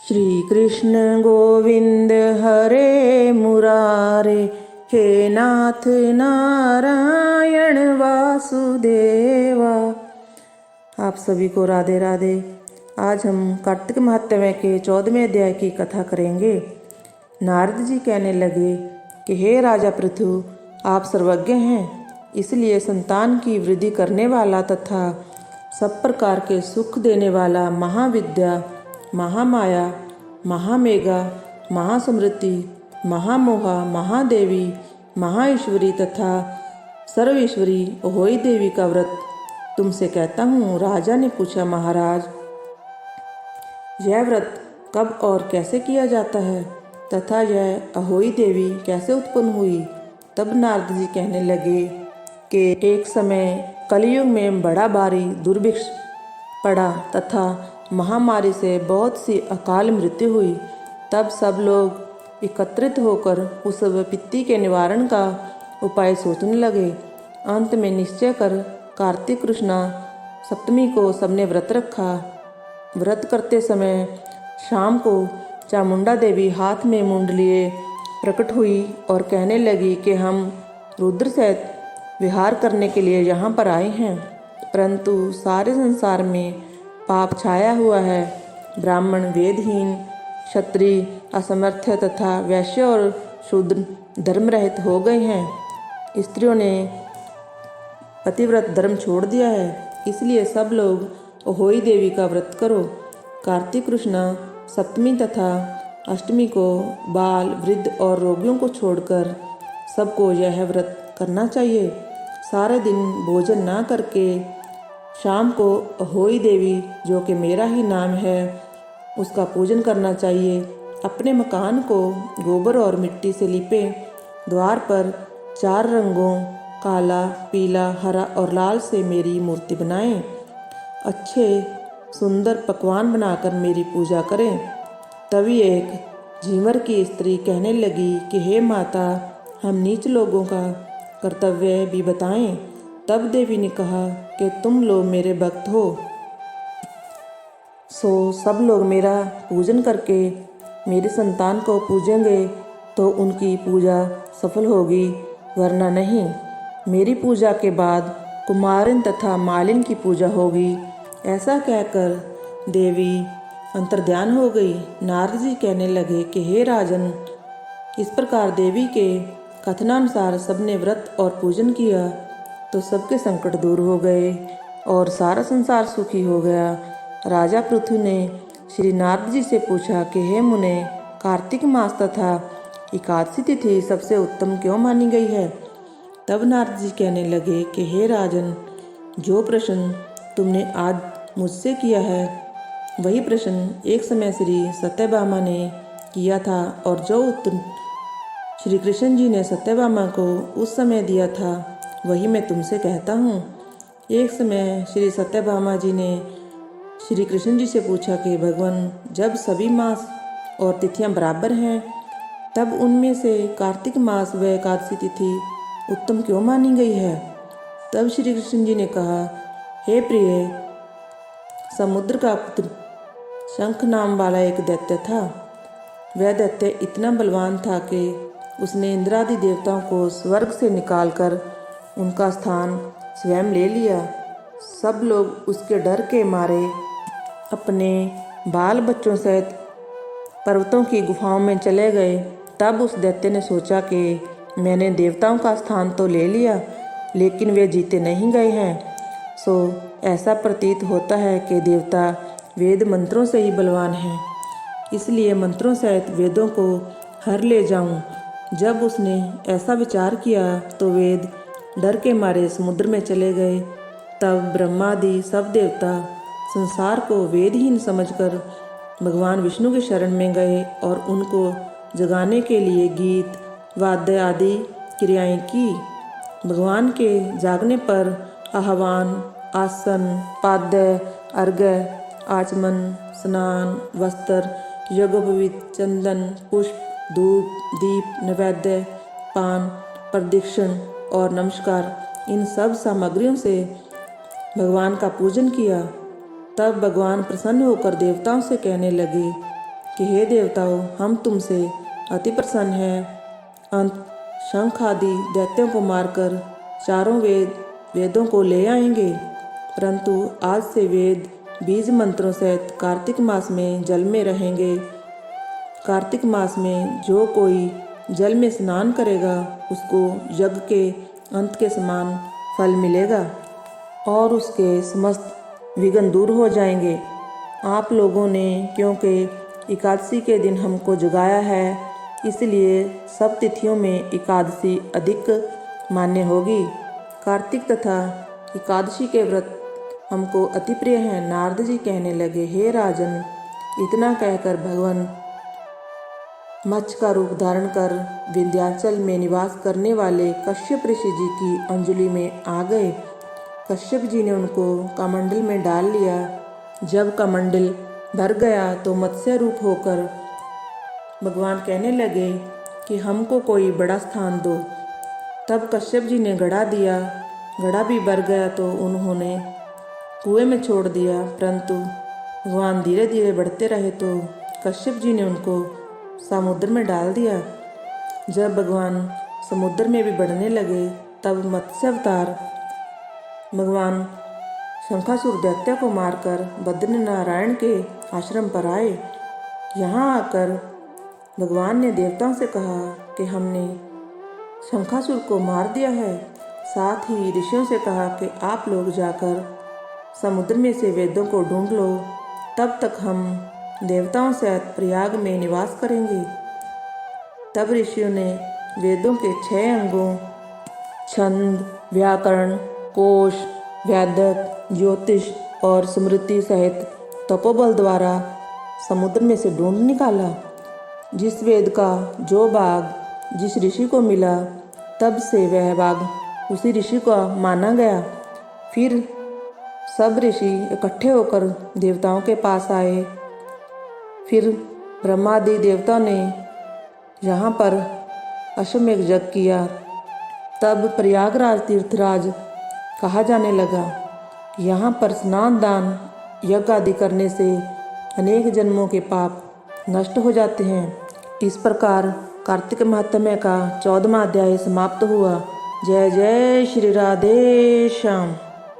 श्री कृष्ण गोविंद हरे मुरारे, हे नाथ नारायण वासुदेवा। आप सभी को राधे राधे। आज हम कार्तिक महात्म्य के 14वें अध्याय की कथा करेंगे। नारद जी कहने लगे कि हे राजा पृथु, आप सर्वज्ञ हैं, इसलिए संतान की वृद्धि करने वाला तथा सब प्रकार के सुख देने वाला महाविद्या, महामाया, महामेघा, महासमृद्धि, महामोहा, महादेवी, महाईश्वरी तथा सर्वेश्वरी अहोई देवी का व्रत तुमसे कहता हूँ। राजा ने पूछा, महाराज, यह व्रत कब और कैसे किया जाता है तथा यह अहोई देवी कैसे उत्पन्न हुई? तब नारद जी कहने लगे कि एक समय कलयुग में बड़ा भारी दुर्भिक्ष पड़ा तथा महामारी से बहुत सी अकाल मृत्यु हुई। तब सब लोग एकत्रित होकर उस विपत्ति के निवारण का उपाय सोचने लगे। अंत में निश्चय कर कार्तिक कृष्ण सप्तमी को सबने व्रत रखा। व्रत करते समय शाम को चामुंडा देवी हाथ में मुंड लिए प्रकट हुई और कहने लगी कि हम रुद्र सहित विहार करने के लिए यहाँ पर आए हैं, परंतु सारे संसार में पाप छाया हुआ है। ब्राह्मण वेदहीन, क्षत्रिय असमर्थ तथा वैश्य और शूद्र धर्म रहित हो गए हैं। स्त्रियों ने पतिव्रत धर्म छोड़ दिया है, इसलिए सब लोग अहोई देवी का व्रत करो। कार्तिक कृष्ण सप्तमी तथा अष्टमी को बाल, वृद्ध और रोगियों को छोड़कर सबको यह व्रत करना चाहिए। सारे दिन भोजन ना करके शाम को अहोई देवी, जो कि मेरा ही नाम है, उसका पूजन करना चाहिए। अपने मकान को गोबर और मिट्टी से लिपें। द्वार पर 4 रंगों काला, पीला, हरा और लाल से मेरी मूर्ति बनाएं। अच्छे सुंदर पकवान बनाकर मेरी पूजा करें। तभी एक झींवर की स्त्री कहने लगी कि हे माता, हम नीच लोगों का कर्तव्य भी बताएं। तब देवी ने कहा कि तुम लोग मेरे भक्त हो, सो सब लोग मेरा पूजन करके मेरी संतान को पूजेंगे तो उनकी पूजा सफल होगी, वरना नहीं। मेरी पूजा के बाद कुमारिन तथा मालिन की पूजा होगी। ऐसा कहकर देवी अंतर्ध्यान हो गई। नारद जी कहने लगे कि हे राजन, इस प्रकार देवी के कथनानुसार सबने व्रत और पूजन किया तो सबके संकट दूर हो गए और सारा संसार सुखी हो गया। राजा पृथु ने श्री नारद जी से पूछा कि हे मुने, कार्तिक मास तथा एकादशी तिथि सबसे उत्तम क्यों मानी गई है? तब नारद जी कहने लगे कि हे राजन, जो प्रश्न तुमने आज मुझसे किया है वही प्रश्न एक समय श्री सत्यभामा ने किया था और जो उत्तर श्री कृष्ण जी ने सत्यभामा को उस समय दिया था वही मैं तुमसे कहता हूँ। एक समय श्री सत्यभामा जी ने श्री कृष्ण जी से पूछा कि भगवान, जब सभी मास और तिथियां बराबर हैं तब उनमें से कार्तिक मास व एकादशी तिथि उत्तम क्यों मानी गई है? तब श्री कृष्ण जी ने कहा, हे प्रिय, समुद्र का पुत्र शंख नाम वाला एक दैत्य था। वह दैत्य इतना बलवान था कि उसने इंद्रादि देवताओं को स्वर्ग से निकालकर उनका स्थान स्वयं ले लिया। सब लोग उसके डर के मारे अपने बाल बच्चों सहित पर्वतों की गुफाओं में चले गए। तब उस दैत्य ने सोचा कि मैंने देवताओं का स्थान तो ले लिया, लेकिन वे जीते नहीं गए हैं। सो ऐसा प्रतीत होता है कि देवता वेद मंत्रों से ही बलवान हैं, इसलिए मंत्रों सहित वेदों को हर ले जाऊं। जब उसने ऐसा विचार किया तो वेद डर के मारे समुद्र में चले गए। तब ब्रह्मादि सब देवता संसार को वेदहीन समझकर भगवान विष्णु के शरण में गए और उनको जगाने के लिए गीत, वाद्य आदि क्रियाएं की। भगवान के जागने पर आह्वान, आसन, पाद्य, अर्घ्य, आचमन, स्नान, वस्त्र, यज्ञोपवीत, चंदन, पुष्प, धूप, दीप, नैवेद्य, पान, प्रदक्षिण और नमस्कार, इन सब सामग्रियों से भगवान का पूजन किया। तब भगवान प्रसन्न होकर देवताओं से कहने लगे कि हे देवताओं, हम तुमसे अति प्रसन्न हैं। अंत शंख आदि दैत्यों को मारकर चारों वेदों को ले आएंगे। परंतु आज से वेद बीज मंत्रों सहित कार्तिक मास में जल में रहेंगे। कार्तिक मास में जो कोई जल में स्नान करेगा उसको यज्ञ के अंत के समान फल मिलेगा और उसके समस्त विघ्न दूर हो जाएंगे। आप लोगों ने क्योंकि एकादशी के दिन हमको जगाया है, इसलिए सब तिथियों में एकादशी अधिक मान्य होगी। कार्तिक तथा एकादशी के व्रत हमको अति प्रिय हैं। नारद जी कहने लगे, हे राजन, इतना कहकर भगवान मत्स्य का रूप धारण कर विंध्याचल में निवास करने वाले कश्यप ऋषि जी की अंजलि में आ गए। कश्यप जी ने उनको कमंडल में डाल लिया। जब कमंडल भर गया तो मत्स्य रूप होकर भगवान कहने लगे कि हमको कोई बड़ा स्थान दो। तब कश्यप जी ने घड़ा दिया। घड़ा भी भर गया तो उन्होंने कुएं में छोड़ दिया। परंतु भगवान धीरे धीरे बढ़ते रहे तो कश्यप जी ने उनको समुद्र में डाल दिया। जब भगवान समुद्र में भी बढ़ने लगे तब मत्स्य अवतार भगवान शंखासुर दैत्य को मारकर बद्रीनारायण के आश्रम पर आए। यहाँ आकर भगवान ने देवताओं से कहा कि हमने शंखासुर को मार दिया है। साथ ही ऋषियों से कहा कि आप लोग जाकर समुद्र में से वेदों को ढूंढ लो, तब तक हम देवताओं सहित प्रयाग में निवास करेंगे। तब ऋषियों ने वेदों के 6 अंगों छंद, व्याकरण, कोश, व्यादक, ज्योतिष और स्मृति सहित तपोबल द्वारा समुद्र में से ढूंढ निकाला। जिस वेद का जो भाग जिस ऋषि को मिला, तब से वह भाग उसी ऋषि का माना गया। फिर सब ऋषि इकट्ठे होकर देवताओं के पास आए। फिर ब्रह्मादि देवता ने यहाँ पर अश्वमेध यज्ञ किया। तब प्रयागराज तीर्थराज कहा जाने लगा। यहाँ पर स्नान दान यज्ञ आदि करने से अनेक जन्मों के पाप नष्ट हो जाते हैं। इस प्रकार कार्तिक महात्म्य का 14वां अध्याय समाप्त हुआ। जय जय श्री राधे श्याम।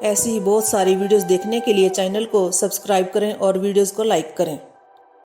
ऐसी ही बहुत सारी वीडियोस देखने के लिए चैनल को सब्सक्राइब करें और वीडियोस को लाइक करें।